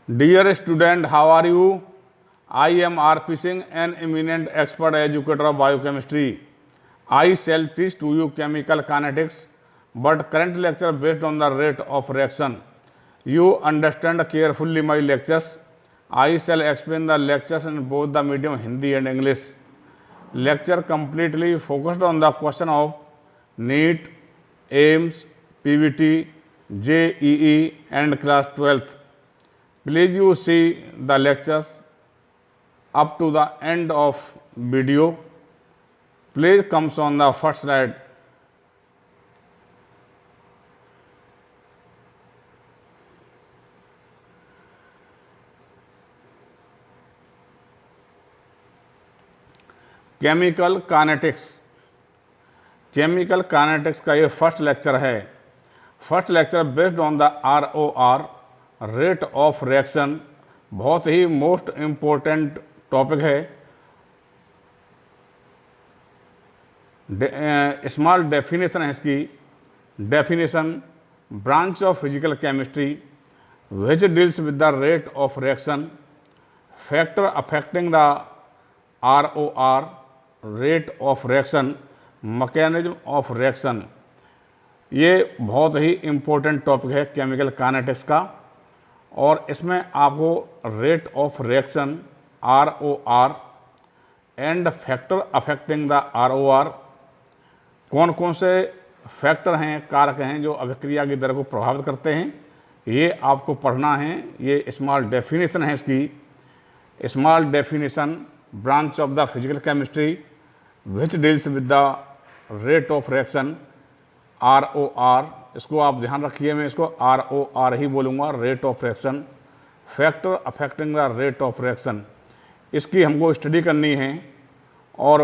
Dear student, how are you? I am R. P. Singh, an eminent expert educator of biochemistry. I shall teach to you chemical kinetics, but current lecture based on the rate of reaction. You understand carefully my lectures. I shall explain the lectures in both the medium Hindi and English. Lecture completely focused on the question of NEET, AIMS, PVT, JEE and class 12th. Please you see the lectures up to the end of video. Please comes on the first slide. Chemical kinetics. Chemical kinetics का ये first lecture है। First lecture based on the ROR, rate of reaction. बहुत ही most important topic है। Small definition है इसकी। Definition, branch of physical chemistry which deals with the rate of reaction, factor affecting the ROR, rate of reaction, mechanism of reaction. ये बहुत ही important topic है chemical kinetics का। और इसमें आपको rate of reaction, ROR and factor affecting the ROR, कौन कौन से फैक्टर हैं, कारक हैं जो अभिक्रिया की दर को प्रभावित करते हैं, ये आपको पढ़ना है। ये स्मॉल डेफिनेशन है इसकी। Small definition, branch of the physical chemistry which deals with the rate of reaction, ROR। इसको आप ध्यान रखिए, मैं इसको ROR ही बोलूँगा, rate of reaction. Factor affecting the rate of reaction, इसकी हमको स्टडी करनी है। और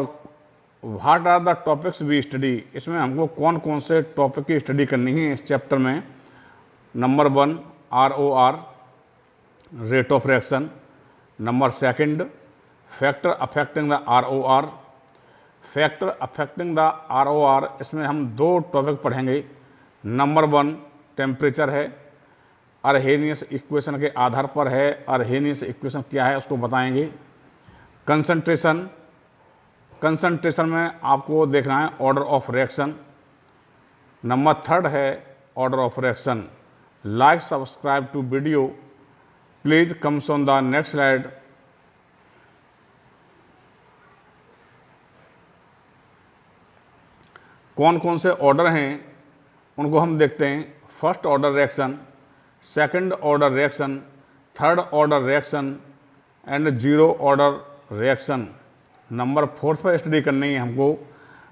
what are the topics we study, इसमें हमको कौन कौन से टॉपिक की स्टडी करनी है इस चैप्टर में। Number 1 ROR, rate of reaction. Number 2 factor affecting the ROR। Factor affecting the ROR, इसमें हम 2 टॉपिक पढ़ेंगे। नंबर 1 टेम्परेचर है, अर्हेनियस इक्वेशन के आधार पर है। अर्हेनियस इक्वेशन क्या है उसको बताएंगे। कंसंट्रेशन, कंसंट्रेशन में आपको देखना है ऑर्डर ऑफ रिएक्शन। नंबर 3 है order of reaction. Like subscribe to video, please comes on the next slide. कौन कौन से ऑर्डर हैं उनको हम देखते हैं। First order reaction, second order reaction, third order reaction and 0 order reaction. Number 4 पर स्टडी करनी है हमको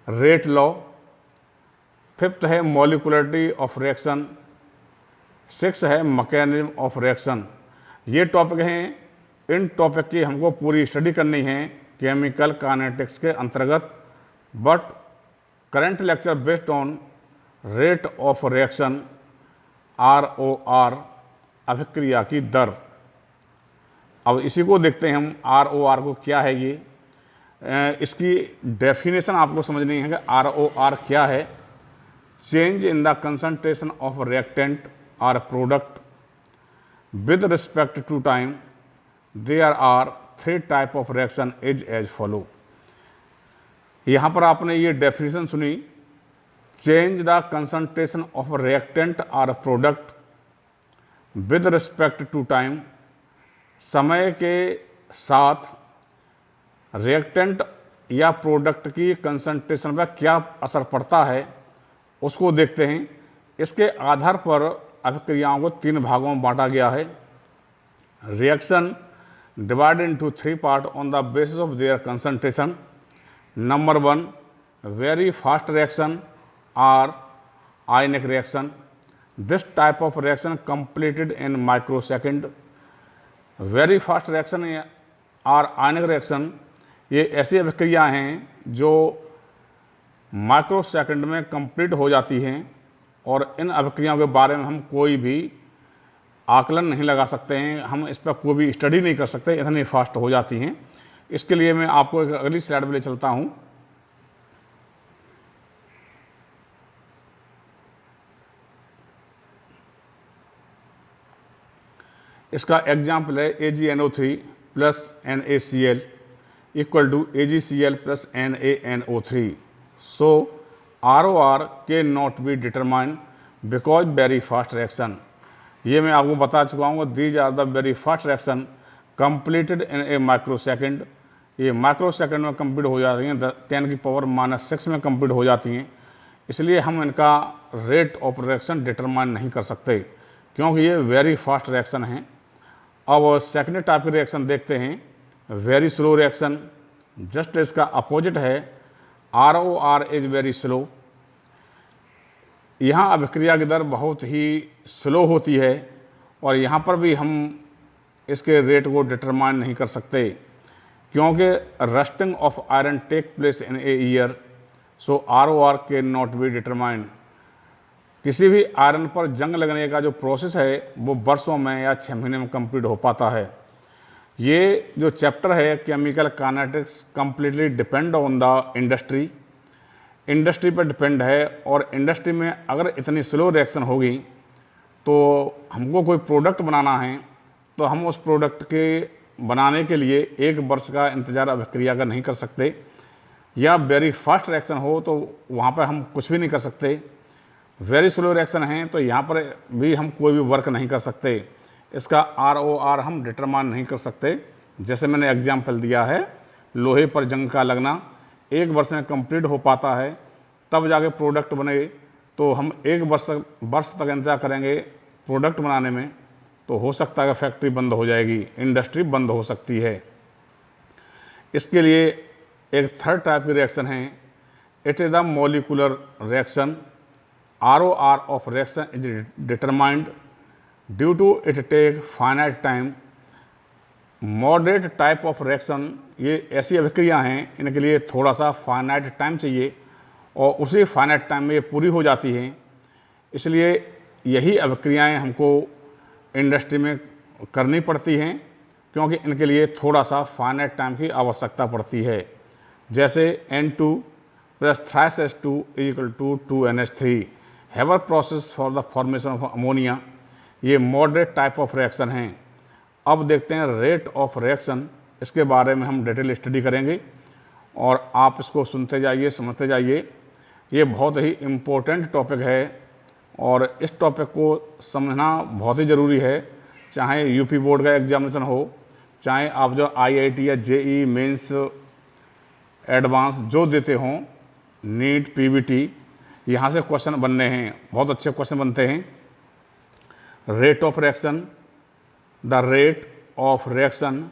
रेट लॉ। 5th है मॉलिक्यूलरिटी ऑफ रिएक्शन। 6 है मैकेनिज्म ऑफ रिएक्शन। ये टॉपिक हैं। इन टॉपिक की हमको पूरी स्टडी करनी है केमिकल काइनेटिक्स के अंतर्गत। But current lecture based on rate of reaction, ROR, अभिक्रिया की दर। अब इसी को देखते हैं हम, ROR को क्या है ये। इसकी डेफिनेशन आपको समझनी है कि ROR क्या है। Change in the concentration of reactant और product with respect to time. There are 3 type of reaction is as follow. यहाँ पर आपने ये डेफिनेशन सुनी, change the concentration of reactant और product with respect to time. समय के साथ रिएक्टेंट या प्रोडक्ट की कंसंट्रेशन पर क्या असर पड़ता है उसको देखते हैं। इसके आधार पर अभिक्रियाओं को 3 भागों में बांटा गया है। Reaction divided into 3 part on the basis of their concentration. Number 1 very fast reaction और ionic reaction. This type of reaction completed in microsecond. Very fast reaction और आयनिक रिएक्शन, ये ऐसी अभिक्रिया हैं जो माइक्रोसेकंड में कंप्लीट हो जाती हैं। और इन अभिक्रियाओं के बारे में हम कोई भी आकलन नहीं लगा सकते हैं, हम इस पर कोई भी स्टडी नहीं कर सकते, इतनी फास्ट हो जाती हैं। इसके लिए मैं आपको एक अगली स्लाइड में ले चलता हूं। इसका एग्जाम्पल है AgNO3 plus NaCl equal to AgCl plus NaNO3। So ROR can not be determined because very fast reaction. ये मैं आपको बता चुका हूँ, these are the very fast reaction completed in a microsecond. ये माइक्रोसेकंड में कंप्लीट हो जाती हैं, 10⁻⁻⁶ में कंप्लीट हो जाती हैं। इसलिए हम इनका रेट ऑफ रिएक्शन डिटरमाइन नहीं कर सकते क्योंकि ये वेरी फास्ट रिएक्शन हैं। अब सेकंड टाइप के रिएक्शन देखते हैं, वेरी स्लो रिएक्शन। जस्ट इसका अपोजिट है, ROR इज वेरी स्लो। यहाँ अभिक्रिया की दर बहुत ही स्लो होती है और यहाँ पर भी हम इसके रेट को डिटरमाइन नहीं कर सकते क्योंकि rusting of iron take place in a year. So ROR can not be determined. किसी भी आयरन पर जंग लगने का जो प्रोसेस है वो वर्षों में या 6 महीने में कंप्लीट हो पाता है। ये जो चैप्टर है chemical kinetics completely depend on the industry पर डिपेंड है। और इंडस्ट्री में अगर इतनी स्लो रिएक्शन होगी तो हमको कोई प्रोडक्ट बनाना है तो हम उस प्रोडक्ट के बनाने के लिए 1 वर्ष का इंतज़ार अभिक्रिया का नहीं कर सकते, या वेरी फास्ट रिएक्शन हो तो वहाँ पर हम कुछ भी नहीं कर सकते। वेरी स्लो रिएक्शन है तो यहाँ पर भी हम कोई भी वर्क नहीं कर सकते। इसका ROR हम डिटरमाइन नहीं कर सकते। जैसे मैंने एग्जाम्पल दिया है, लोहे पर जंग का लगना 1 वर्ष में कंप्लीट हो पाता है, तब जाके प्रोडक्ट बने। तो हम 1 वर्ष तक इंतजार करेंगे प्रोडक्ट बनाने में, तो हो सकता है फैक्ट्री बंद हो जाएगी, इंडस्ट्री बंद हो सकती है। इसके लिए एक थर्ड टाइप की रिएक्शन है, it is the molecular reaction. ROR of reaction is determined due to it take finite time. Moderate type of reaction, ये ऐसी अभिक्रिया हैं इनके लिए थोड़ा सा फाइनाइट टाइम चाहिए और उसी फाइनाइट टाइम में ये पूरी हो जाती हैं। इसलिए यही अभिक्रियाएं हमको इंडस्ट्री में करनी पड़ती हैं क्योंकि इनके लिए थोड़ा सा फाइनाइट टाइम की आवश्यकता पड़ती है। जैसे N2 plus H2 equal to 2NH3 Haber process for the formation of ammonia. ये मॉडरेट टाइप ऑफ रिएक्शन हैं। अब देखते हैं रेट ऑफ रिएक्शन, इसके बारे में हम डिटेल स्टडी करेंगे और आप इसको सुनते जाइए, समझते जाइए। ये बहुत ही इम्पोर्टेंट टॉपिक है और इस टॉपिक को समझना बहुत ही ज़रूरी है, चाहे यूपी बोर्ड का एग्जामिनेशन हो, चाहे आप जो IIT या JEE मेंस एडवांस जो देते हों, नीट PVT, यहाँ से क्वेश्चन बनने हैं, बहुत अच्छे क्वेश्चन बनते हैं। Rate of reaction, the rate of reaction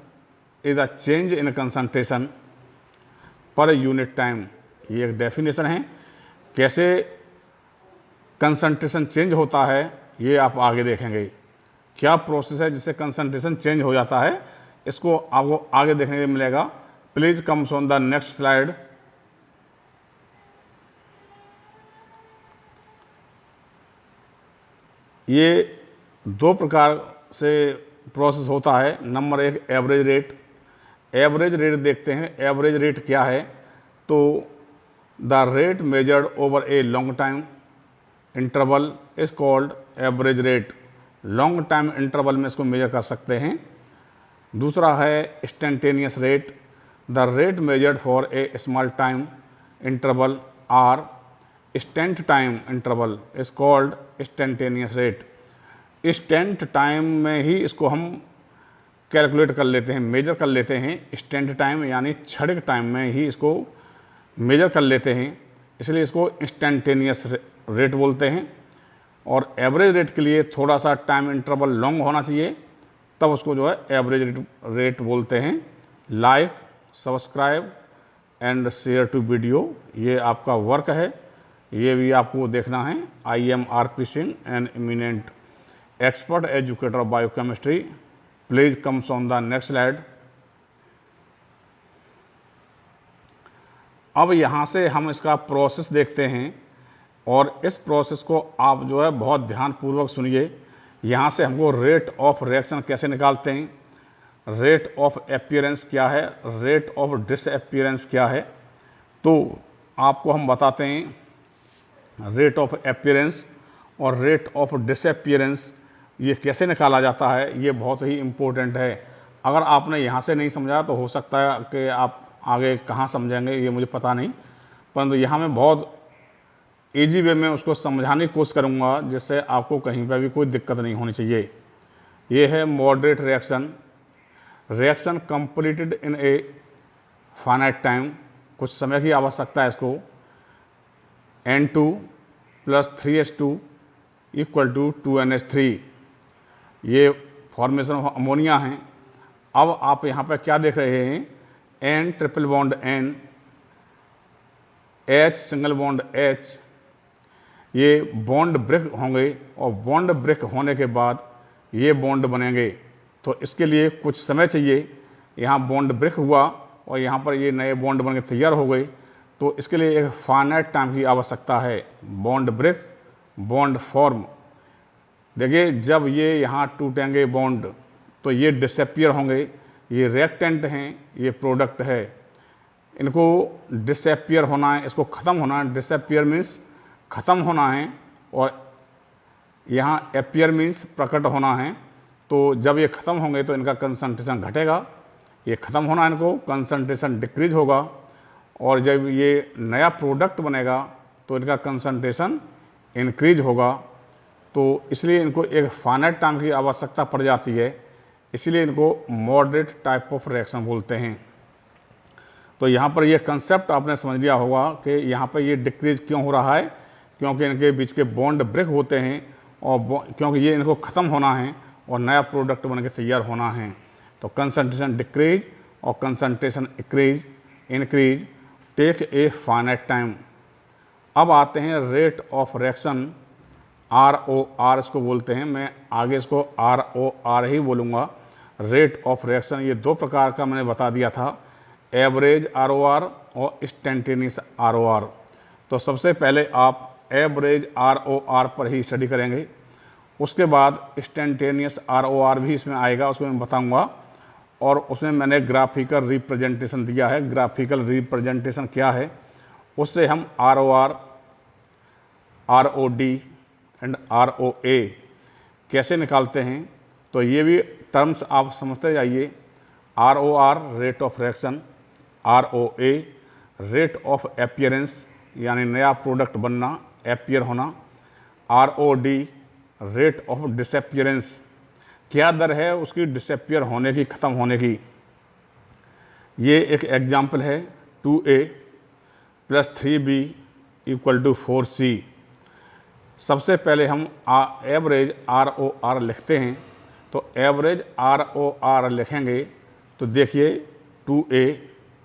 is a change in concentration per unit time. ये एक डेफिनेशन है, कैसे कंसंट्रेशन चेंज होता है ये आप आगे देखेंगे। क्या प्रोसेस है जिससे कंसंट्रेशन चेंज हो जाता है, इसको आपको आगे देखने को मिलेगा। Please comes on the next slide. ये 2 प्रकार से प्रोसेस होता है। Number 1 average rate. Average rate देखते हैं, एवरेज रेट क्या है, तो the rate measured over a long time interval is called average rate. Long time interval में इसको मेजर कर सकते हैं। दूसरा है instantaneous rate. The rate measured for a small time interval or instant time interval is called instantaneous rate. Instant time में ही इसको हम कैलकुलेट कर लेते हैं, मेजर कर लेते हैं। इंस्टेंट टाइम यानी क्षणिक टाइम में ही इसको मेजर कर लेते हैं, इसलिए इसको इंस्टेंटेनियस रेट बोलते हैं। और एवरेज रेट के लिए थोड़ा सा टाइम इंटरवल लॉन्ग होना चाहिए, तब उसको जो है एवरेज रेट बोलते हैं। Like, subscribe and share to video, ये आपका वर्क है, ये भी आपको देखना है। I am RP Singh, an eminent expert educator of biochemistry. Please comes on the next slide. अब यहाँ से हम इसका प्रोसेस देखते हैं और इस प्रोसेस को आप जो है बहुत ध्यानपूर्वक सुनिए। यहाँ से हमको रेट ऑफ रिएक्शन कैसे निकालते हैं, रेट ऑफ अपीयरेंस क्या है, रेट ऑफ डिसअपीयरेंस क्या है, तो आपको हम बताते हैं। रेट ऑफ अपीयरेंस और रेट ऑफ डिसअपीयरेंस ये कैसे निकाला जाता है ये बहुत ही इम्पोर्टेंट है। अगर आपने यहाँ से नहीं समझा तो हो सकता है कि आप आगे कहाँ समझेंगे ये मुझे पता नहीं, परंतु यहाँ मैं बहुत ईजी वे में उसको समझाने की कोशिश करूँगा जिससे आपको कहीं पर भी कोई दिक्कत नहीं होनी चाहिए। ये है moderate reaction. Reaction completed in A finite time, कुछ समय की आवश्यकता है इसको। N2 + 3H2 = 2NH3, ये फॉर्मेशन ऑफ अमोनिया है। अब आप यहाँ पर क्या देख रहे हैं, N triple bond N, H single bond H, ये बॉन्ड ब्रेक होंगे और बॉन्ड ब्रेक होने के बाद ये बॉन्ड बनेंगे। तो इसके लिए कुछ समय चाहिए। यहाँ बॉन्ड ब्रेक हुआ और यहाँ पर ये नए बॉन्ड बन के तैयार हो गए, तो इसके लिए एक फाइनाइट टाइम की आवश्यकता है। Bond break, bond form. देखिए जब ये यहाँ टूटेंगे बॉन्ड तो ये डिसअपियर होंगे। ये रिएक्टेंट हैं, ये प्रोडक्ट है। इनको डिसअपियर होना है, इसको ख़त्म होना है। डिसअपियर मीन्स ख़त्म होना है और यहाँ अपियर मीन्स प्रकट होना है। तो जब ये ख़त्म होंगे तो इनका कंसंट्रेशन घटेगा। ये ख़त्म होना है, इनको कंसंट्रेशन डिक्रीज होगा। और जब ये नया प्रोडक्ट बनेगा तो इनका कंसंट्रेशन इंक्रीज होगा। तो इसलिए इनको एक फाइनाइट टाइम की आवश्यकता पड़ जाती है, इसलिए इनको मॉडरेट टाइप ऑफ रिएक्शन बोलते हैं। तो यहाँ पर ये कंसेप्ट आपने समझ लिया होगा कि यहाँ पर ये डिक्रीज क्यों हो रहा है, क्योंकि इनके बीच के बॉन्ड ब्रेक होते हैं और क्योंकि ये इनको ख़त्म होना है और नया प्रोडक्ट बन के तैयार होना है। तो कंसंट्रेशन डिक्रीज और concentration increase take a finite time. अब आते हैं रेट ऑफ रिएक्शन, ROR इसको बोलते हैं। मैं आगे इसको ROR ही बोलूँगा। रेट ऑफ रिएक्शन ये दो प्रकार का मैंने बता दिया था, एवरेज ROR और इंस्टेंटेनियस ROR। तो सबसे पहले आप एवरेज ROR पर ही स्टडी करेंगे, उसके बाद इंस्टेंटेनियस ROR भी इसमें आएगा, उसमें मैं बताऊँगा। और उसमें मैंने ग्राफिकल रिप्रेजेंटेशन दिया है। ग्राफिकल रिप्रेजेंटेशन क्या है, उससे हम ROR, ROD एंड ROA कैसे निकालते हैं, तो ये भी टर्म्स आप समझते जाइए। ROR rate of reaction, ROA rate of appearance यानी नया प्रोडक्ट बनना, अपीयर होना, ROD रेट ऑफ डिसअपियरेंस, क्या दर है उसकी डिसअपियर होने की, ख़त्म होने की। ये एक एग्जाम्पल है 2A + 3B = 4C। सबसे पहले हम एवरेज ROR लिखते हैं। तो एवरेज ROR लिखेंगे तो देखिए 2A,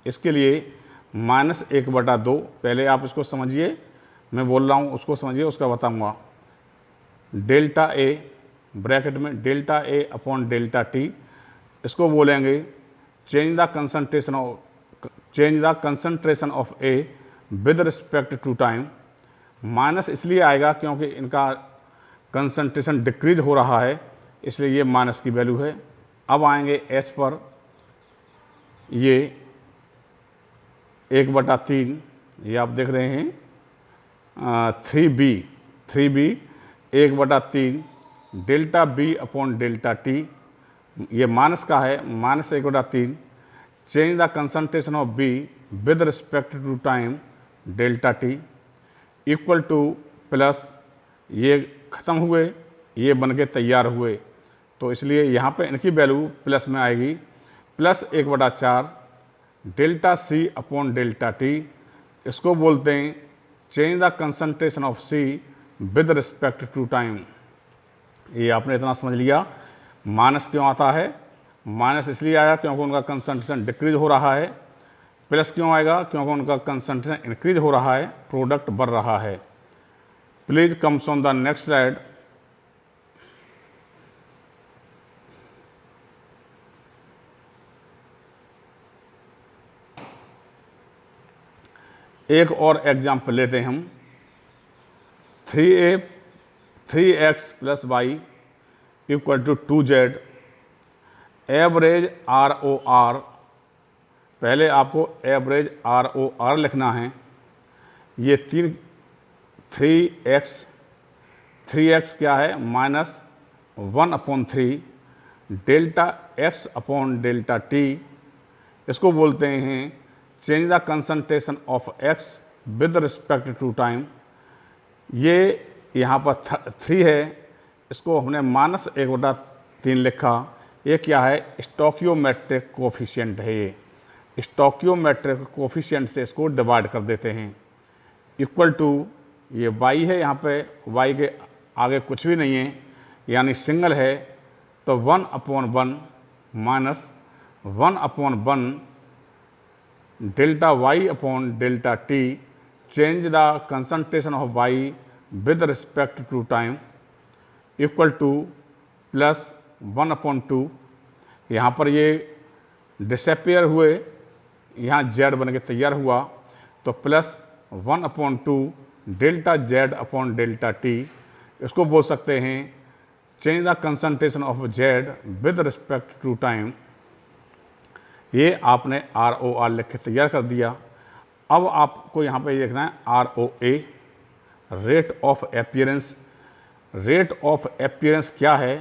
इसके लिए -1/2। पहले आप इसको समझिए, मैं बोल रहा हूँ उसको समझिए, उसका बताऊँगा। डेल्टा A ब्रैकेट में डेल्टा A/डेल्टा T, इसको बोलेंगे change the concentration of A with respect to time. Minus इसलिए आएगा क्योंकि इनका कंसंट्रेशन डिक्रीज हो रहा है, इसलिए ये माइनस की वैल्यू है। अब आएंगे H पर, ये 1/3, ये आप देख रहे हैं। 3B 1/3 डेल्टा B/डेल्टा T, ये माइनस का है, -1/3 change the concentration of B with respect to time delta T = plus, ये ख़त्म हुए, ये बन के तैयार हुए, तो इसलिए यहाँ पे इनकी वैल्यू प्लस में आएगी। +1/4 डेल्टा C/डेल्टा T, इसको बोलते हैं change the concentration of C with respect to time. ये आपने इतना समझ लिया। माइनस क्यों आता है, माइनस इसलिए आया क्योंकि उनका कंसंट्रेशन डिक्रीज हो रहा है। प्लस क्यों आएगा, क्योंकि उनका कंसंट्रेशन इंक्रीज हो रहा है, प्रोडक्ट बढ़ रहा है। Please comes on the next slide. एक और एग्जाम्पल लेते हैं हम। 3x + y = 2z। Average ROR, पहले आपको एवरेज ROR लिखना है। ये 3x क्या है, 1/3 delta x upon delta t, इसको बोलते हैं change the concentration of x with respect to time. ये यहाँ पर 3 है, इसको हमने -1/3 लिखा। ये क्या है? स्टोकियोमेट्रिक कोफिशिएंट है। ये स्टोकियोमेट्रिक कोफिशिएंट से इसको डिवाइड कर देते हैं। इक्वल टू ये y है, यहाँ पे y के आगे कुछ भी नहीं है यानी सिंगल है, तो 1/1 minus 1/1 delta y upon delta t, change the concentration of y with respect to time, equal to plus 1/2। यहाँ पर ये डिसअपियर हुए, यहाँ z बन के तैयार हुआ, तो plus 1/2 delta z upon delta t, इसको बोल सकते हैं change the concentration of z with respect to time. ये आपने ROR लिख के तैयार कर दिया। अब आपको यहाँ पे देखना है ROA, rate of appearance. Rate of appearance क्या है?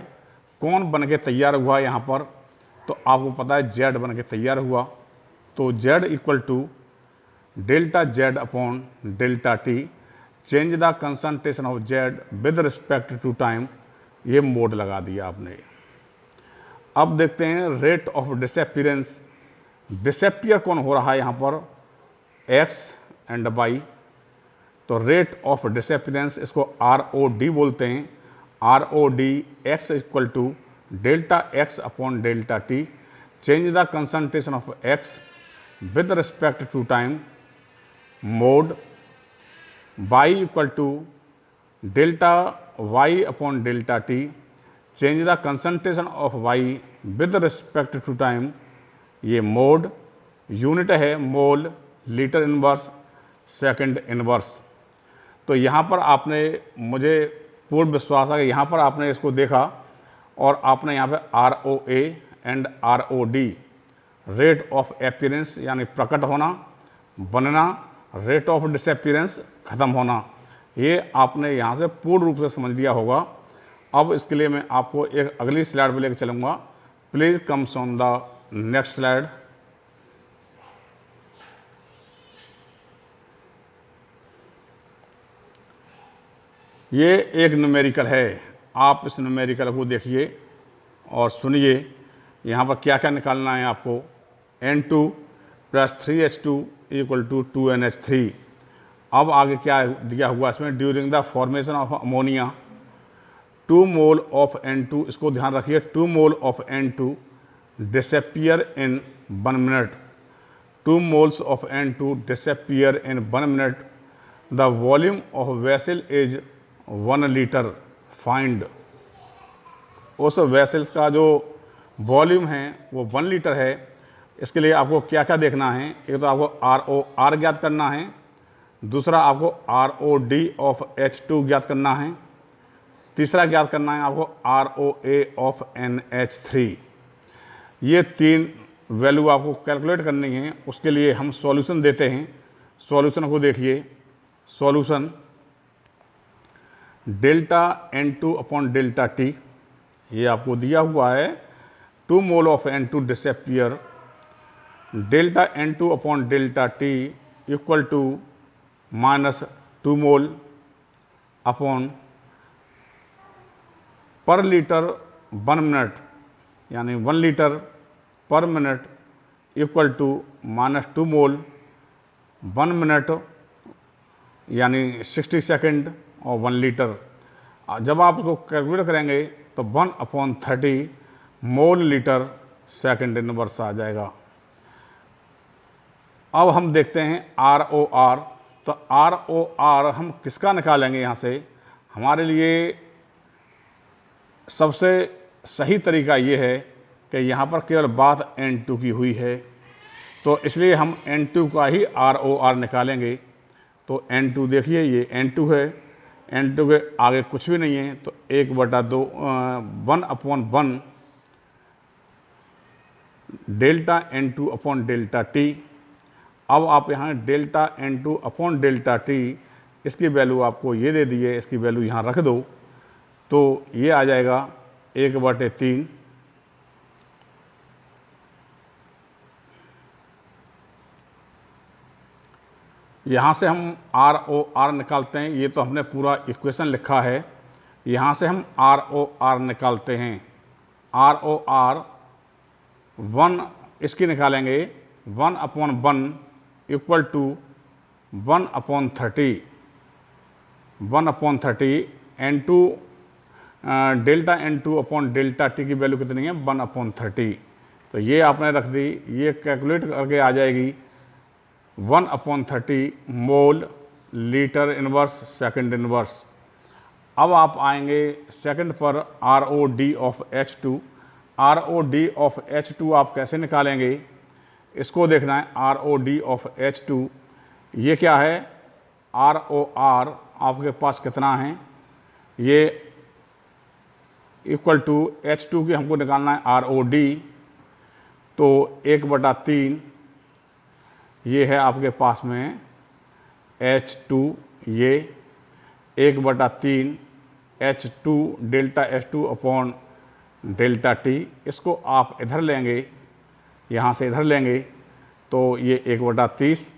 कौन बन के तैयार हुआ यहाँ पर? तो आपको पता है z बन के तैयार हुआ, तो z equal to delta z upon delta t, change the concentration of z with respect to time. ये मोड लगा दिया आपने। अब देखते हैं रेट ऑफ डिसअपियरेंस। डिसअपियर कौन हो रहा है यहाँ पर? x and y। तो रेट ऑफ डिसअपियरेंस, इसको ROD बोलते हैं। ROD x equal to delta x upon delta t, change the concentration of x with respect to time, mod y equal to delta y upon delta t, change the concentration of y with respect to time. ये mod, unit है mole, litre inverse, second inverse. तो यहाँ पर आपने, मुझे पूर्ण विश्वास है कि यहाँ पर आपने इसको देखा और आपने यहाँ पे ROA and ROD, rate of appearance यानी प्रकट होना, बनना, रेट ऑफ डिसअपीयरेंस खत्म होना, ये आपने यहाँ से पूर्ण रूप से समझ लिया होगा। अब इसके लिए मैं आपको एक अगली स्लाइड पर लेकर चलूँगा। Please comes on the next slide. ये एक न्यूमेरिकल है, आप इस न्यूमेरिकल को देखिए और सुनिए। यहाँ पर क्या क्या निकालना है आपको? N2 + 3H2 = 2NH3। अब आगे क्या दिया हुआ इसमें? During the formation of ammonia 2 mole of N2, इसको ध्यान रखिए, 2 mole of N2 disappear in 1 minute. 2 moles of N2 disappear in 1 minute. The volume of vessel is 1 litre. Find. उस वेसल्स का जो वॉल्यूम है वो 1 लीटर है। इसके लिए आपको क्या क्या देखना है? एक तो आपको ROR ज्ञात करना है, दूसरा आपको ROD ऑफ H2 ज्ञात करना है, तीसरा ज्ञात करना है आपको ROA ऑफ NH3। ये 3 वैल्यू आपको कैलकुलेट करनी है। उसके लिए हम सॉल्यूशन देते हैं। सॉल्यूशन को देखिए। Solution delta N2 upon delta T, ये आपको दिया हुआ है। 2 mole of N2 disappear, delta N2 upon delta T equal to -2 mole upon per litre 1 minute, यानी 1 litre per minute equal to -2 mole 1 minute, यानी 60 सेकेंड और 1 लीटर। जब आप इसको कैलकुलेट करेंगे तो 1/30 मोल लीटर सेकंड इनवर्स आ जाएगा। अब हम देखते हैं ROR। तो ROR हम किसका निकालेंगे? यहाँ से हमारे लिए सबसे सही तरीका ये है कि यहाँ पर केवल बात N2 की हुई है, तो इसलिए हम N2 का ही ROR निकालेंगे। तो N2 देखिए, ये N2 है, N2 के आगे कुछ भी नहीं है, तो 1/2 1/1 delta N2 upon delta T। अब आप यहाँ delta N2 upon delta T, इसकी वैल्यू आपको ये दे दी है, इसकी वैल्यू यहाँ रख दो, तो ये आ जाएगा 1/3। यहाँ से हम ROR निकालते हैं। ये तो हमने पूरा इक्वेशन लिखा है, यहाँ से हम ROR निकालते हैं। ROR 1 इसकी निकालेंगे, 1/1 equal to 1/30। 1/30 N2 delta N2 upon delta T की वैल्यू कितनी है? 1/30। तो ये आपने रख दी, ये कैलकुलेट करके आ जाएगी 1/30 मोल लीटर इनवर्स सेकंड इनवर्स। अब आप आएंगे सेकंड पर ROD of H2। ROD of H2 आप कैसे निकालेंगे, इसको देखना है। ROD ऑफ H2 ये क्या है? ROR आपके पास कितना है? ये इक्वल टू H2 की हमको निकालना है ROD, तो 1/3 ये है आपके पास में H2, ये 1/3 H2 delta H2 upon delta T। इसको आप इधर लेंगे, यहाँ से इधर लेंगे, तो ये 1/30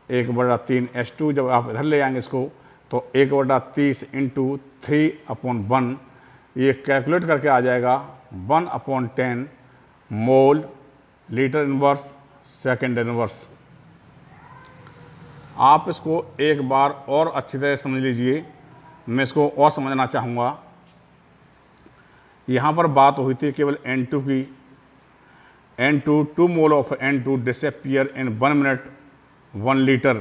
1/3 H2 जब आप इधर ले आएंगे इसको, तो 1/30 इंटू 3/1 ये कैलकुलेट करके आ जाएगा 1/10 mole litre inverse second inverse. आप इसको एक बार और अच्छी तरह समझ लीजिए, मैं इसको और समझना चाहूँगा। यहाँ पर बात हुई थी केवल N2 की। N2 2 mole of N2 disappear in 1 minute 1 litre.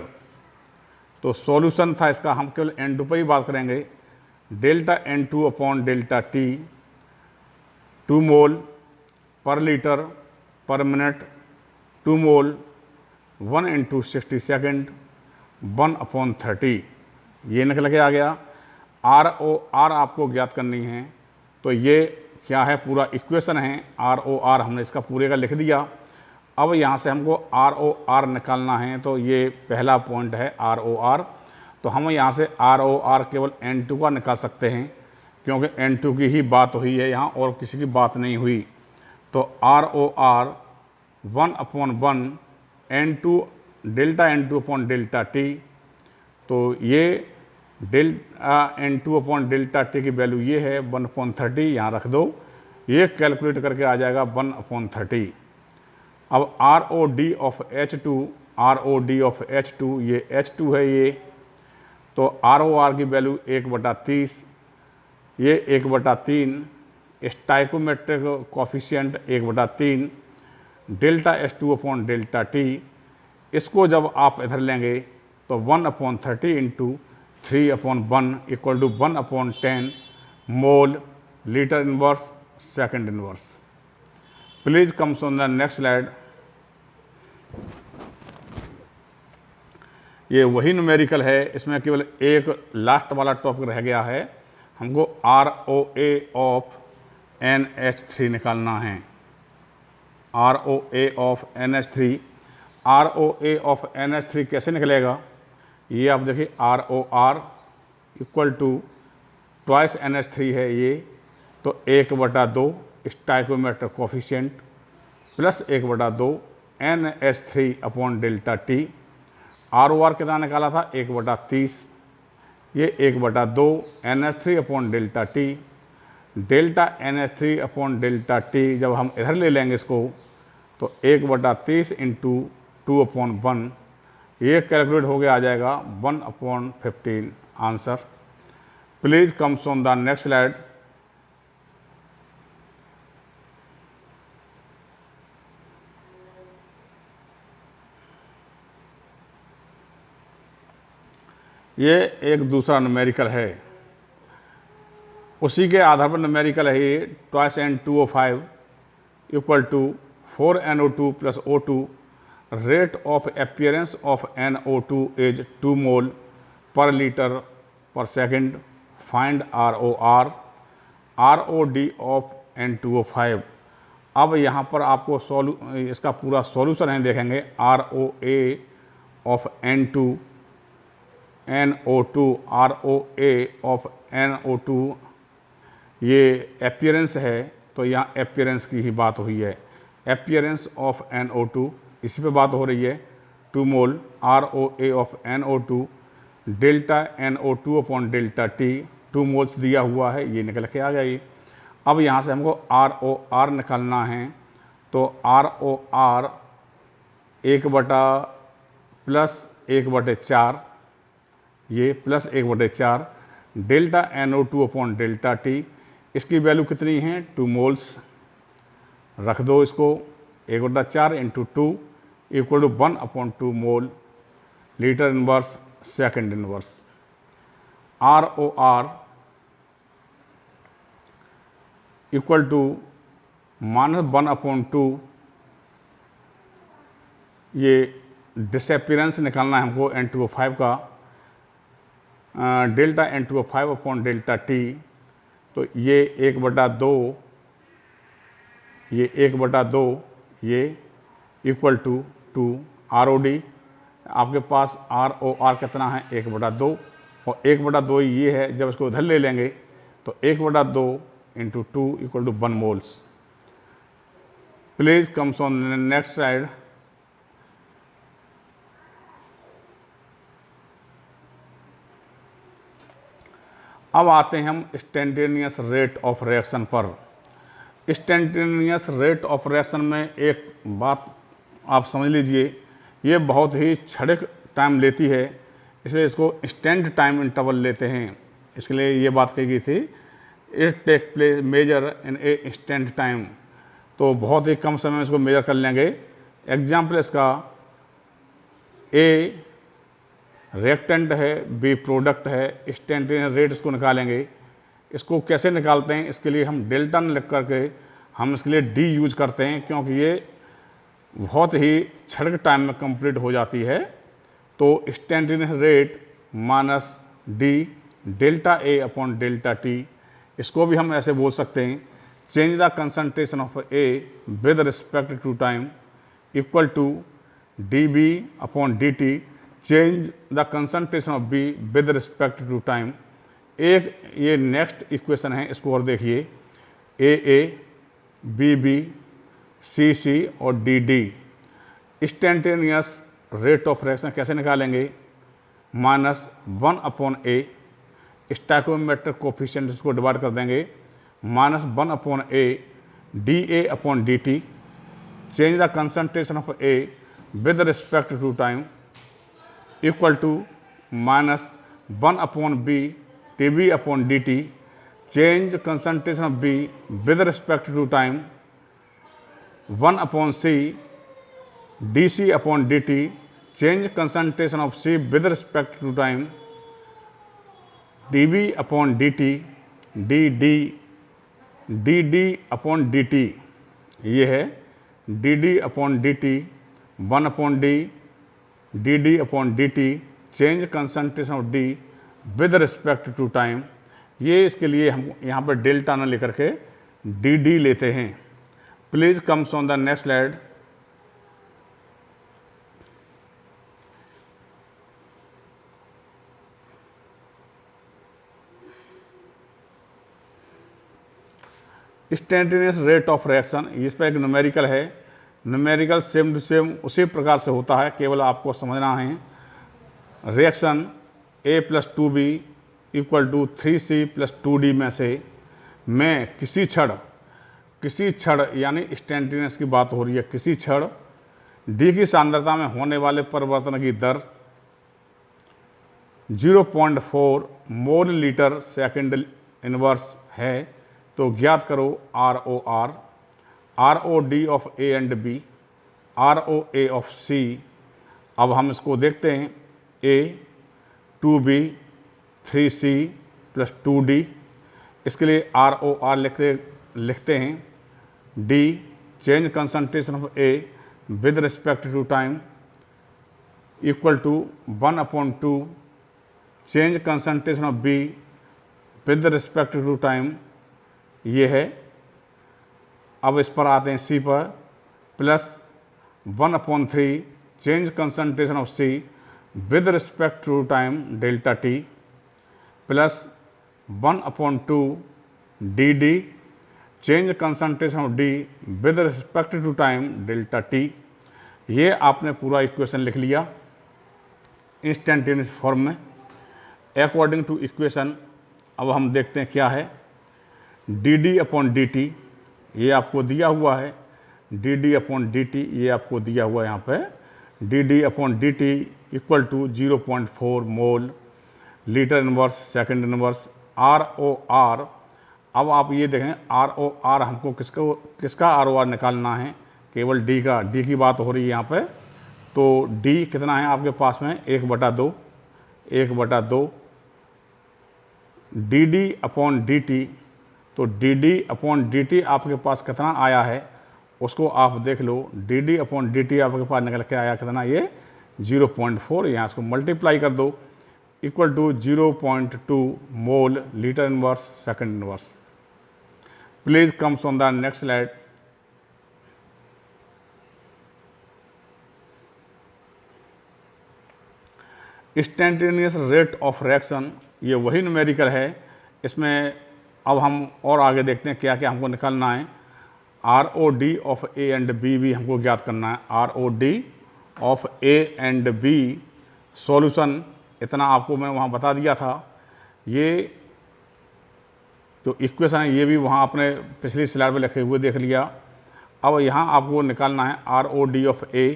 तो सॉल्यूशन था इसका, हम केवल N2 पर ही बात करेंगे। Delta N2 upon delta T 2 mole per litre per minute, 2 mole 1 into 60 second 1/30 ये निकल के आ गया। ROR आपको ज्ञात करनी है, तो ये क्या है? पूरा इक्वेशन है। ROR हमने इसका पूरे का लिख दिया। अब यहाँ से हमको ROR निकालना है, तो ये पहला पॉइंट है ROR। तो हम यहाँ से ROR केवल N2 का निकाल सकते हैं, क्योंकि N2 की ही बात हुई है यहाँ, और किसी की बात नहीं हुई। तो ROR 1/1 N2 delta N2 upon delta T। तो ये delta N2 upon delta T की वैल्यू ये है 1/30, यहाँ रख दो। ये कैलकुलेट करके आ जाएगा 1/30। अब ROD of H2, ROD of H2 ये H2 है ये, तो ROR की वैल्यू 1/30, ये 1/3 stoichiometric coefficient 1/3 delta H2 upon delta T। इसको जब आप इधर लेंगे तो 1/30 into 3/1 equal to 1/10 mole litre inverse second inverse. Please comes on the next slide. ये वही न्यूमेरिकल है, इसमें केवल एक लास्ट वाला टॉपिक रह गया है। हमको ROA ऑफ NH3 निकालना है। ROA of NH3, ROA of NH3 कैसे निकलेगा? ये आप देखिए, ROR equal to twice NH3 है ये, तो 1/2 stoichiometric coefficient plus 1/2 NH3 upon delta T। ROR कितना निकाला था? 1/30, ये 1/2 NH3 upon delta T। Delta NH3 upon delta T जब हम इधर ले लेंगे इसको, तो 1/30 इंटू 2/1 ये कैलकुलेट हो गया आ जाएगा 1/15 answer. Please comes on the next slide. ये एक दूसरा न्यूमेरिकल है, उसी के आधार पर न्यूमेरिकल है ये। Twice N2O5 equal to 4NO2 plus O2। Rate of appearance of NO2 is 2 mole per litre per second. Find ROR, ROD of N2O5। अब यहाँ पर आपको इसका पूरा सॉल्यूशन है, देखेंगे। ROA of NO2, ROA of NO2 ये अपीयरेंस है तो यहाँ अपीयरेंस की ही बात हुई है, अपीयरेंस ऑफ NO2, इसी पे बात हो रही है। 2 मोल ROA of NO2 delta NO2 upon delta T, 2 moles दिया हुआ है, ये निकल के आ गया ये। अब यहाँ से हमको ROR निकालना है, तो ROR 1/+1/4, ये +1/4 delta NO2 upon delta T, इसकी वैल्यू कितनी है 2 मोल्स, रख दो इसको 1/4 into 2 equal to 1/2 mole litre inverse second inverse. ROR equal to -1/2, ये डिसअपीयरेंस निकालना है हमको N2O5 का, delta N2O5 upon delta T, तो ये 1/2, ये 1/2, ये इक्वल टू 2 ROD, आपके पास ROR कितना है 1/2, और 1/2 ये है, जब इसको उधर ले लेंगे तो 1/2 into 2 equal to 1 moles. Please comes on next side. अब आते हैं हम इंस्टेंटेनियस रेट ऑफ रिएक्शन पर। इंस्टेंटेनियस रेट ऑफ रिएक्शन में एक बात आप समझ लीजिए, ये बहुत ही क्षणिक टाइम लेती है, इसलिए इसको इंस्टेंट टाइम इंटरवल लेते हैं। इसके लिए ये बात कही गई थी, it take place major in a instant time, तो बहुत ही कम समय में इसको मेजर कर लेंगे। एग्जाम्पल इसका ए रिएक्टेंट है, बी प्रोडक्ट है, इंस्टेंटेनियस रेट इसको निकालेंगे। इसको कैसे निकालते हैं, इसके लिए हम डेल्टा न लिख करके हम इसके लिए डी यूज करते हैं, क्योंकि ये बहुत ही क्षणिक टाइम में कंप्लीट हो जाती है। तो instantaneous rate minus D delta A upon delta T, इसको भी हम ऐसे बोल सकते हैं, change the concentration of A with respect to time equal to D B upon D T, change the concentration of B with respect to time. एक ये next equation है, इसको और देखिए, ए बी बी सी सी और D D. Instantaneous rate of reaction कैसे निकालेंगे, -1/a, stoichiometric coefficient इसको डिवाइड कर देंगे, -1/a D A upon D T, change the concentration of A with respect to time equal to -1/b T B upon D T, change concentration of B with respect to time 1/c D C upon D T, change concentration of C with respect to time D B upon D T, D D upon D T, ये है D D upon D T, 1/d D D upon D T, change concentration of D with respect to time. ये इसके लिए हम यहाँ पर delta न लेकर के डी डी लेते हैं। Please comes on the next slide. Instantaneous rate of reaction, इस पर एक न्यूमेरिकल है, न्यूमेरिकल सेम टू सेम उसी प्रकार से होता है, केवल आपको समझना है। Reaction A+2B equal to 3C + 2D में से मैं किसी क्षण यानी इंस्टेंटेनियस की बात हो रही है, किसी क्षण D की सांद्रता में होने वाले परिवर्तन की दर 0.4 मोल लीटर सेकेंड इनवर्स है, तो ज्ञात करो ROR, ROD of A and B, ROA of C। अब हम इसको देखते हैं, A 2B 3C + 2D, इसके लिए ROR लिखते हैं, D change concentration of A with respect to time equal to 1/2 change concentration of B with respect to time, ये है। अब इस पर आते हैं C पर, +1/3 change concentration of C with respect to time delta T, +1/2 D D, change concentration of D with respect to time delta T. ये आपने पूरा इक्वेशन लिख लिया इंस्टेंटेनियस फॉर्म में अकॉर्डिंग टू इक्वेशन। अब हम देखते हैं क्या है। D D upon D T ये आपको दिया हुआ है, D D upon D T ये आपको दिया हुआ है यहाँ पे, D D upon D T equal to 0.4 mole litre inverse second inverse R O R. अब आप ये देखें आर ओ आर हमको किसका आर ओ आर निकालना है, केवल डी का, डी की बात हो रही है यहाँ पे। तो डी कितना है आपके पास में 1/2, 1/2 D D upon D T. तो D D upon D T आपके पास कितना आया है उसको आप देख लो। D D upon D T आपके पास निकल के आया कितना, ये 0.4। यहाँ इसको मल्टीप्लाई कर दो equal to 0.2 mole litre inverse second inverse. Please comes on the next slide. Instantaneous rate of reaction ये वही न्यूमेरिकल है। इसमें अब हम और आगे देखते हैं क्या क्या हमको निकालना है। R O D of A and B भी हमको ज्ञात करना है। R O D of A and B solution इतना आपको मैं वहाँ बता दिया था। ये जो इक्वेशन है ये भी वहाँ आपने पिछली स्लाइड में लिखे हुए देख लिया। अब यहाँ आपको निकालना है R O D of A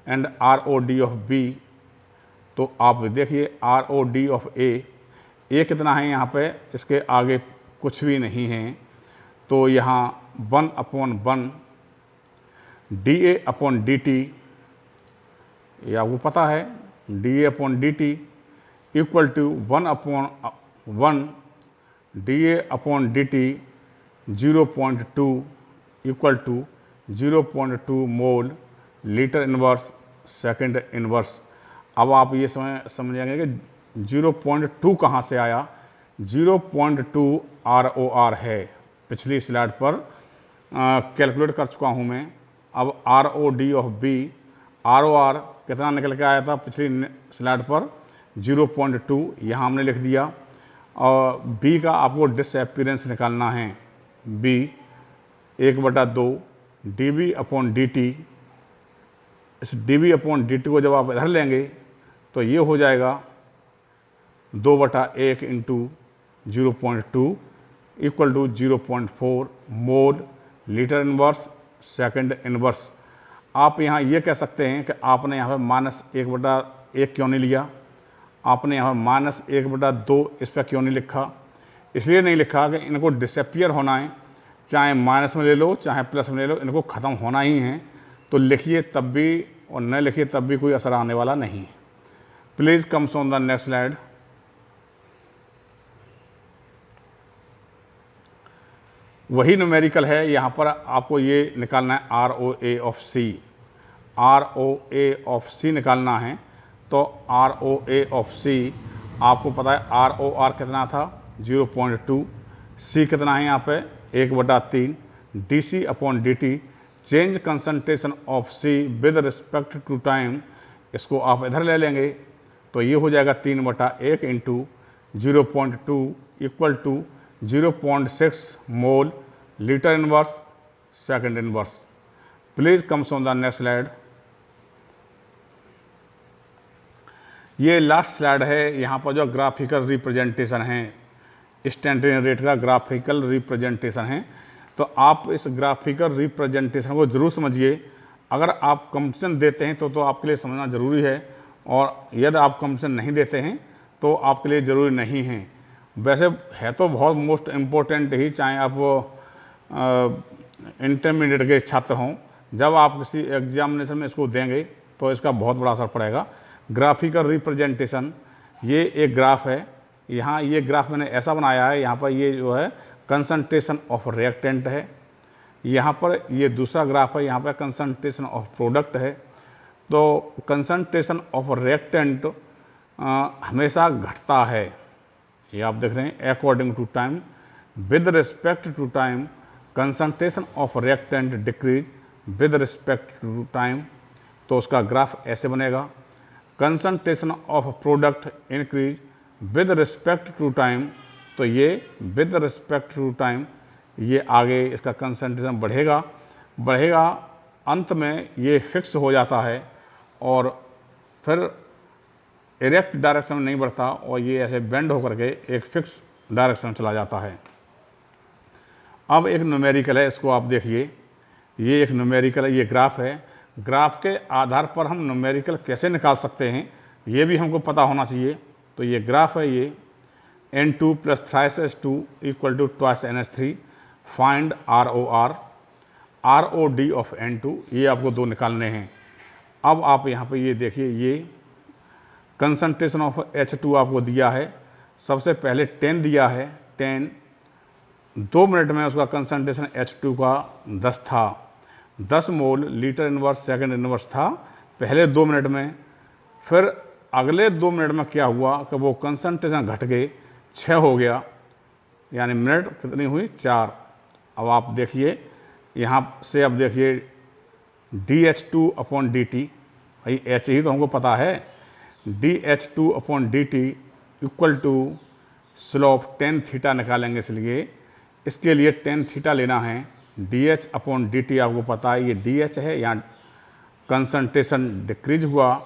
and R O D of B. तो आप देखिए R O D of A कितना है यहाँ पे, इसके आगे कुछ भी नहीं है। तो यहाँ 1/1 D A upon D T, ये आपको पता है, D A upon D T equal to 1/1 D A upon D T 0.2 equal to 0.2 mole litre inverse second inverse. अब आप ये समझेंगे कि 0.2 कहाँ से आया। 0.2 आर ओ आर है, पिछली स्लाइड पर कैलकुलेट कर चुका हूँ मैं। अब R O D of B, R O R कितना निकल के आया था पिछली स्लाइड पर 0.2, यहाँ हमने लिख दिया। और बी का आपको डिसअपीरेंस निकालना है, B 1/2 D B upon D T. इस D B upon D T को जब आप इधर लेंगे तो ये हो जाएगा 2/1 into 0.2 equal to 0.4 mole litre inverse second inverse. आप यहाँ ये कह सकते हैं कि आपने यहाँ पर -1/1 क्यों नहीं लिया, आपने यहाँ पर -1/2 इस पर क्यों नहीं लिखा। इसलिए नहीं लिखा कि इनको डिसअपियर होना है, चाहे माइनस में ले लो चाहे प्लस में ले लो, इनको ख़त्म होना ही है। तो लिखिए तब भी और न लिखिए तब भी कोई असर आने वाला नहीं है। Please comes on the next slide. वही न्यूमेरिकल है, यहाँ पर आपको ये निकालना है R O A of C, R O A of C निकालना है। तो आर ओ ए ऑफ सी आपको पता है आर ओ आर कितना था 0.2, सी कितना है यहाँ पे 1/3 D C upon D T. Change concentration of C with respect to time, इसको आप इधर ले लेंगे तो ये हो जाएगा 3/1 into 0.2 equal to 0.6 mole litre inverse second inverse. Please comes on the next slide. ये लास्ट स्लाइड है, यहाँ पर जो ग्राफिकल रिप्रेजेंटेशन है, इंस्टेंटेनियस रेट का ग्राफिकल रिप्रेजेंटेशन है। तो आप इस ग्राफिकल रिप्रेजेंटेशन को जरूर समझिए। अगर आप कंपटीशन देते हैं तो आपके लिए समझना ज़रूरी है, और यदि आप कंपटीशन नहीं देते हैं तो आपके लिए ज़रूरी नहीं है। वैसे है तो बहुत मोस्ट इम्पोर्टेंट ही, चाहे आप इंटरमीडिएट के छात्र हों, जब आप किसी एग्जामिनेशन में इसको देंगे तो इसका बहुत बड़ा असर पड़ेगा। ग्राफिकल रिप्रेजेंटेशन, ये एक ग्राफ है, यहाँ ये ग्राफ मैंने ऐसा बनाया है, यहाँ पर ये जो है कंसंट्रेशन ऑफ रिएक्टेंट है, यहाँ पर ये दूसरा ग्राफ है, यहाँ पर कंसंट्रेशन ऑफ प्रोडक्ट है। तो कंसंट्रेशन ऑफ रिएक्टेंट हमेशा घटता है, ये आप देख रहे हैं according to time, with respect to time concentration of reactant decrease with respect to time. तो उसका ग्राफ ऐसे बनेगा, concentration of product increase with respect to time तो ये विद रिस्पेक्ट टू टाइम ये आगे इसका कंसंट्रेशन बढ़ेगा, अंत में ये फिक्स हो जाता है और फिर इरेक्ट डायरेक्शन में नहीं बढ़ता और ये ऐसे बेंड होकर के एक फिक्स डायरेक्शन में चला जाता है। अब एक न्यूमेरिकल है, इसको आप देखिए, ये एक न्यूमेरिकल है, ये ग्राफ है। ग्राफ के आधार पर हम न्यूमेरिकल कैसे निकाल सकते हैं ये भी हमको पता होना चाहिए। तो ये ग्राफ है, ये N2 + thrice H2 = twice NH3, find ROD of N2, ये आपको दो निकालने हैं। अब आप यहाँ पे ये देखिए, ये कंसंट्रेशन ऑफ H2 आपको दिया है, सबसे पहले 10 दिया है, 10 2 मिनट में उसका कंसंट्रेशन H2 का 10 था, 10 मोल लीटर इनवर्स सेकंड इनवर्स था पहले 2 मिनट में। फिर अगले 2 मिनट में क्या हुआ कि वो कंसंट्रेशन घट के 6 हो गया, यानी मिनट कितनी हुई, 4। अब आप देखिए यहाँ से, अब देखिए dH2/dt, भाई H ही तो हमको पता है, dH2/dt = स्लोप tan थीटा निकालेंगे, इसलिए इसके लिए tan थीटा लेना है। dH/dt आपको पता है, ये dH है, यहाँ कंसंट्रेशन डिक्रीज हुआ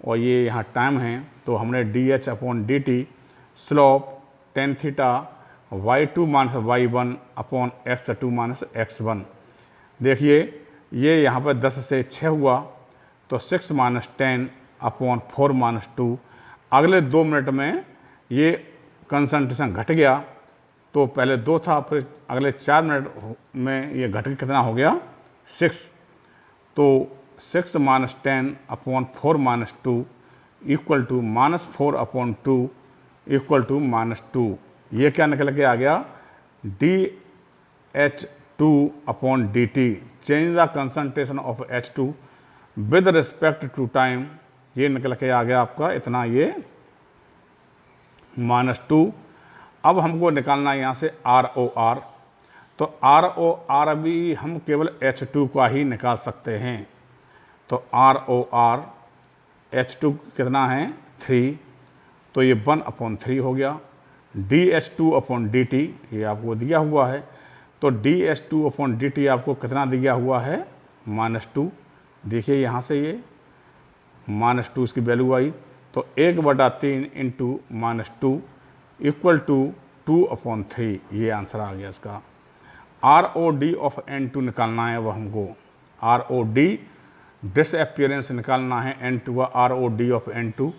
और ये यहाँ टाइम है, तो हमने dH/dt slope tan theta y2 - y1 x2 - x1। देखिए ये यहाँ पर 10 से 6 हुआ, तो 6 - 10/4 - 2। अगले 2 मिनट में ये कंसंट्रेशन घट गया, तो पहले 2 था, फिर अगले 4 मिनट में ये घट के कितना हो गया, 6। तो 6 - 10/4 - 2 = -4/2 = -2। ये क्या निकल के आ गया, dH2/dt, change the concentration of H2 with respect to time, ये निकल के आ गया आपका इतना, ये -2। अब हमको निकालना है यहाँ से ROR, तो ROR भी हम केवल H2 का ही निकाल सकते हैं। तो ROR H2 कितना है, 3, तो ये 1/3 हो गया। dH2/dt ये आपको दिया हुआ है, तो dH2/dt आपको कितना दिया हुआ है, -2। देखिए यहाँ से ये -2 इसकी वैल्यू आई, तो 1/3 × -2 = 2/3, ये आंसर आ गया इसका। ROD ऑफ N2 निकालना है, वो हमको ROD डिसअपियरेंस निकालना है N2 का, ROD ऑफ N2।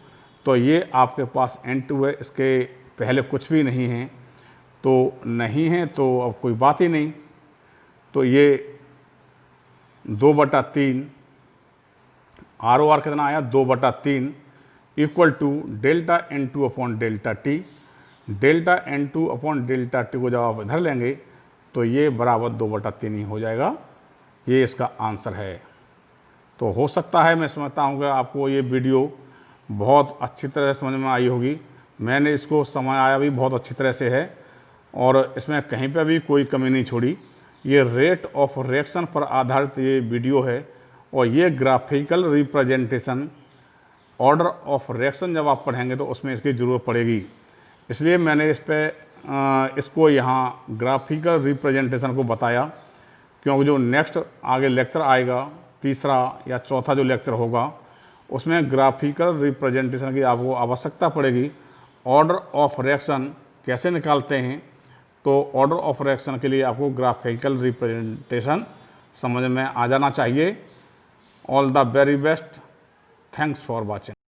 तो ये आपके पास N2 है, इसके पहले कुछ भी नहीं है, तो नहीं है तो अब कोई बात ही नहीं। तो ये 2/3, ROR कितना आया, 2/3 = ΔN2/ΔT। ΔN2/ΔT को जब आप इधर लेंगे तो ये बराबर 2/3 ही हो जाएगा, ये इसका आंसर है। तो हो सकता है, मैं समझता हूँ कि आपको ये वीडियो बहुत अच्छी तरह से समझ में आई होगी। मैंने इसको समझाया भी बहुत अच्छी तरह से है और इसमें कहीं पर भी कोई कमी नहीं छोड़ी। ये रेट ऑफ रिएक्शन पर आधारित ये वीडियो है और ये graphical representation, order of reaction जब आप पढ़ेंगे तो उसमें इसकी ज़रूरत पड़ेगी, इसलिए मैंने इस पर इसको यहाँ ग्राफिकल रिप्रेजेंटेशन को बताया, क्योंकि जो नेक्स्ट आगे लेक्चर आएगा, तीसरा या चौथा जो लेक्चर होगा, उसमें ग्राफिकल रिप्रेजेंटेशन की आपको आवश्यकता पड़ेगी। ऑर्डर ऑफ रिएक्शन कैसे निकालते हैं, तो ऑर्डर ऑफ रिएक्शन के लिए आपको ग्राफिकल रिप्रेजेंटेशन समझ में आ जाना चाहिए। All the very best, thanks for watching.